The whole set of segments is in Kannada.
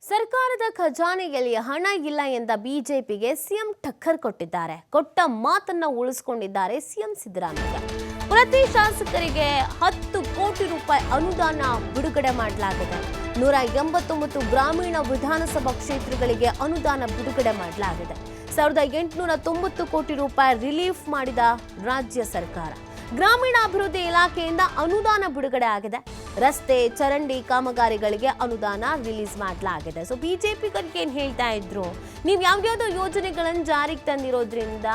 ಸರ್ಕಾರದ ಖಜಾನೆಯಲ್ಲಿ ಹಣ ಇಲ್ಲ ಎಂದ ಬಿಜೆಪಿಗೆ ಸಿಎಂ ಟಕ್ಕರ್ ಕೊಟ್ಟಿದ್ದಾರೆ. ಕೊಟ್ಟ ಮಾತನ್ನ ಉಳಿಸಿಕೊಂಡಿದ್ದಾರೆ ಸಿಎಂ ಸಿದ್ದರಾಮಯ್ಯ. ಪ್ರತಿ ಶಾಸಕರಿಗೆ 10 ಕೋಟಿ ರೂಪಾಯಿ ಅನುದಾನ ಬಿಡುಗಡೆ ಮಾಡಲಾಗಿದೆ. 189 ಗ್ರಾಮೀಣ ವಿಧಾನಸಭಾ ಕ್ಷೇತ್ರಗಳಿಗೆ ಅನುದಾನ ಬಿಡುಗಡೆ ಮಾಡಲಾಗಿದೆ. 1890 ಕೋಟಿ ರೂಪಾಯಿ ರಿಲೀಫ್ ಮಾಡಿದ ರಾಜ್ಯ ಸರ್ಕಾರ. ಗ್ರಾಮೀಣಾಭಿವೃದ್ಧಿ ಇಲಾಖೆಯಿಂದ ಅನುದಾನ ಬಿಡುಗಡೆ ಆಗಿದೆ. ರಸ್ತೆ ಚರಂಡಿ ಕಾಮಗಾರಿಗಳಿಗೆ ಅನುದಾನ ರಿಲೀಸ್ ಮಾಡಲಾಗಿದೆ. ಸೊ ಬಿಜೆಪಿಗರಿಗೆ ಏನ್ ಹೇಳ್ತಾ ಇದ್ರು, ನೀವು ಯಾವ್ಯಾವ್ದೋ ಯೋಜನೆಗಳನ್ನು ಜಾರಿಗೆ ತಂದಿರೋದ್ರಿಂದ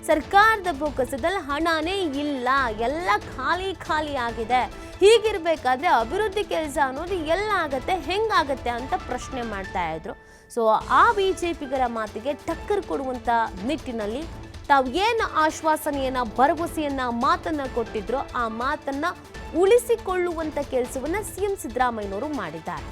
ಸರ್ಕಾರದ ಬೊಕ್ಕಸದಲ್ಲಿ ಹಣನೇ ಇಲ್ಲ, ಎಲ್ಲ ಖಾಲಿ ಆಗಿದೆ. ಹೀಗಿರ್ಬೇಕಾದ್ರೆ ಅಭಿವೃದ್ಧಿ ಕೆಲಸ ಅನ್ನೋದು ಎಲ್ಲಾಗತ್ತೆ, ಹೆಂಗಾಗತ್ತೆ ಅಂತ ಪ್ರಶ್ನೆ ಮಾಡ್ತಾ ಇದ್ರು. ಸೊ ಆ ಬಿಜೆಪಿಗರ ಮಾತಿಗೆ ಟಕ್ಕರ್ ಕೊಡುವಂತ ನಿಟ್ಟಿನಲ್ಲಿ ತಾವು ಏನು ಆಶ್ವಾಸನೆಯನ್ನ ಭರವಸೆಯನ್ನ ಮಾತನ್ನ ಕೊಟ್ಟಿದ್ರು ಆ ಮಾತನ್ನ ಉಳಿಸಿಕೊಳ್ಳುವಂತ ಕೆಲಸವನ್ನ ಸಿಎಂ ಸಿದ್ದರಾಮಯ್ಯನವರು ಮಾಡಿದ್ದಾರೆ.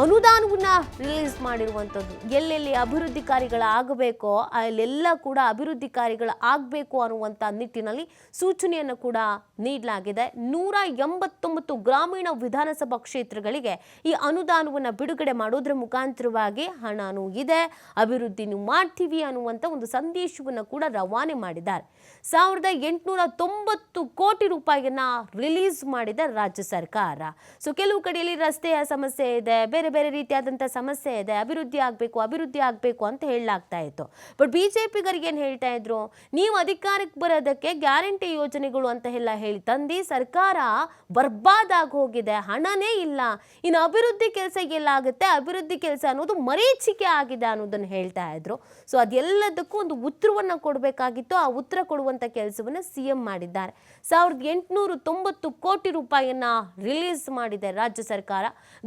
ಅನುದಾನವನ್ನ ರಿಲೀಸ್ ಮಾಡಿರುವಂಥದ್ದು ಎಲ್ಲೆಲ್ಲಿ ಅಭಿವೃದ್ಧಿ ಕಾರ್ಯಗಳಾಗಬೇಕೋ ಅಲ್ಲೆಲ್ಲ ಕೂಡ ಅಭಿವೃದ್ಧಿ ಕಾರ್ಯಗಳಾಗಬೇಕು ಅನ್ನುವಂಥ ನಿಟ್ಟಿನಲ್ಲಿ ಸೂಚನೆಯನ್ನು ಕೂಡ ನೀಡಲಾಗಿದೆ. 189 ಗ್ರಾಮೀಣ ವಿಧಾನಸಭಾ ಕ್ಷೇತ್ರಗಳಿಗೆ ಈ ಅನುದಾನವನ್ನು ಬಿಡುಗಡೆ ಮಾಡೋದ್ರ ಮುಖಾಂತರವಾಗಿ ಹಣನೂ ಇದೆ, ಅಭಿವೃದ್ಧಿನೂ ಮಾಡ್ತೀವಿ ಅನ್ನುವಂಥ ಒಂದು ಸಂದೇಶವನ್ನು ಕೂಡ ರವಾನೆ ಮಾಡಿದ್ದಾರೆ. 1890 ಕೋಟಿ ರೂಪಾಯಿಯನ್ನ ರಿಲೀಸ್ ಮಾಡಿದ ರಾಜ್ಯ ಸರ್ಕಾರ. ಸೊ ಕೆಲವು ಕಡೆಯಲ್ಲಿ ರಸ್ತೆಯ ಸಮಸ್ಯೆ ಇದೆ, ಬೇರೆ ರೀತಿಯಾದಂಥ ಸಮಸ್ಯೆ ಇದೆ, ಅಭಿವೃದ್ಧಿ ಆಗಬೇಕು ಅಂತ ಹೇಳಲಾಗ್ತಾ ಇತ್ತು. ಬಟ್ ಬಿಜೆಪಿಗರಿಗೆ ಏನು ಹೇಳ್ತಾ ಇದ್ರು, ನೀವು ಅಧಿಕಾರಕ್ಕೆ ಬರೋದಕ್ಕೆ ಗ್ಯಾರಂಟಿ ಯೋಜನೆಗಳು ಅಂತ ಎಲ್ಲ ಹೇಳಿ ತಂದು ಸರ್ಕಾರ ಬರ್ಬಾದಾಗಿ ಹೋಗಿದೆ, ಹಣನೇ ಇಲ್ಲ, ಇನ್ನು ಅಭಿವೃದ್ಧಿ ಕೆಲಸ ಎಲ್ಲಾಗುತ್ತೆ, ಅಭಿವೃದ್ಧಿ ಕೆಲಸ ಅನ್ನೋದು ಮರೀಚಿಕೆ ಆಗಿದೆ ಅನ್ನೋದನ್ನು ಹೇಳ್ತಾ ಇದ್ರು. ಸೊ ಅದೆಲ್ಲದಕ್ಕೂ ಒಂದು ಉತ್ತರವನ್ನು ಕೊಡಬೇಕಾಗಿತ್ತು. ಆ ಉತ್ತರ ಕೊಡುವಂತ ಕೆಲಸವನ್ನು ಸಿಎಂ ಮಾಡಿದ್ದಾರೆ. 1890 ಕೋಟಿ ರೂಪಾಯಿಯನ್ನ ರಿಲೀಸ್ ಮಾಡಿದೆ ರಾಜ್ಯ ಸರ್ಕಾರ.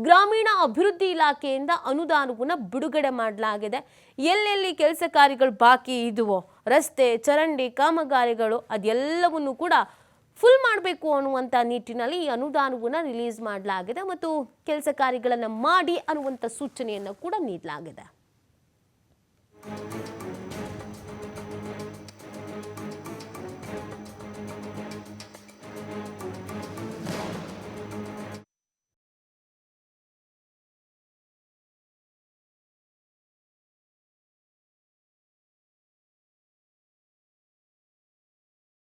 ಗ್ರಾಮೀಣ ಅಭಿವೃದ್ಧಿ ಇಲಾಖೆಯಿಂದ ಅನುದಾನವನ್ನು ಬಿಡುಗಡೆ ಮಾಡಲಾಗಿದೆ. ಎಲ್ಲೆಲ್ಲಿ ಕೆಲಸ ಕಾರ್ಯಗಳು ಬಾಕಿ ಇದುವೋ, ರಸ್ತೆ ಚರಂಡಿ ಕಾಮಗಾರಿಗಳು ಅದೆಲ್ಲವನ್ನು ಕೂಡ ಫುಲ್ ಮಾಡಬೇಕು ಅನ್ನುವಂಥ ನಿಟ್ಟಿನಲ್ಲಿ ಈ ಅನುದಾನವನ್ನು ರಿಲೀಸ್ ಮಾಡಲಾಗಿದೆ ಮತ್ತು ಕೆಲಸ ಕಾರ್ಯಗಳನ್ನು ಮಾಡಿ ಅನ್ನುವಂಥ ಸೂಚನೆಯನ್ನು ಕೂಡ ನೀಡಲಾಗಿದೆ.